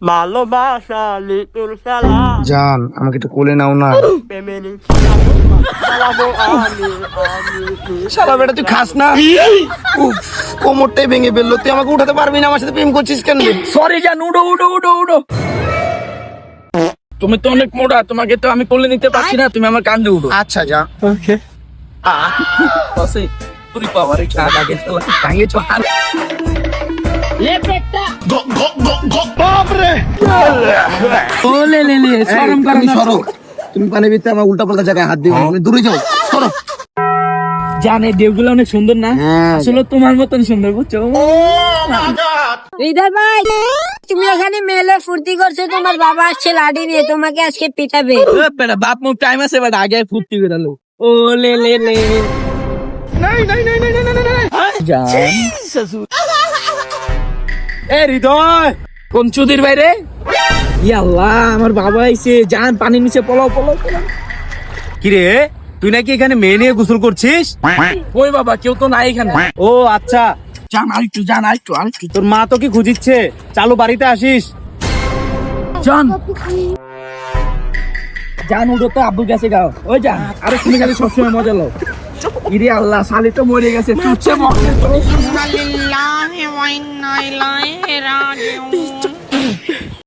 ভালোবাসা লিটুর খেলা জান আমাকে একটু কোলে নাও না। প্রেমের চালাবো শালা বেটা তুই খাস না। উফ, কোমরটাই ভেঙে ফেললো। তুই আমাকে উঠাতে পারবি না? আমার সাথে প্রেম করছিস কেন রে? সরি জান, উঠো উঠো উঠো উঠো। তুমি তো অনেক মোটা, তোমাকে তো আমি কোলে নিতে পারছি না, তুমি আমার কাঁধে উঠো। আচ্ছা যা। ওকে বসে পুরি পাওয়ার ইচ্ছা লাগে তো ভাঙে তো হাল। ওলে লে লে শরম করো তুমি না। সরো। তুমি পানির ভিতরে আমার উল্টা পাল্টা জায়গায় হাত দিও না। তুমি দূরে যাও, সরো। জানে দেবগুলো অনেক সুন্দর না? হ্যাঁ। আসলে তোমার মতন সুন্দর, বুঝছো? হৃদয় ভাই, তুমি এখানে মেলে ফুর্তি করছো, তোমার বাবা আসছে লাঠি নিয়ে, তোমাকে আজকে পিটাবে। বেটা বাপ মুখ টাইম আছে, বাট আগে ফুর্তি করে লো। ও লে লে লে জান। এ হৃদয়, কোন চুদির বাইরে? ইয়াল্লাহ, আমার বাবা আইছে। জান পানির নিচে পলাও পলাও পলাও। কিরে তুই নাকি এখানে মেয়ে নিয়ে গোসল করছিস? ওই বাবা, কেউ তো নাই এখানে। ও আচ্ছা, জান আরেকটু, জান আরেকটু আরেকটু। তোর মা তো কি খুঁজিচ্ছে, চালু বাড়িতে আসিস। জান জান উঠো তো, আব্বু গেছে গাও। ওই জান, আরে তুমি খালি সবসময় মজা লো। ইরে আল্লাহ, শালি তো মরে গেছে, চুচ্ছে মরে।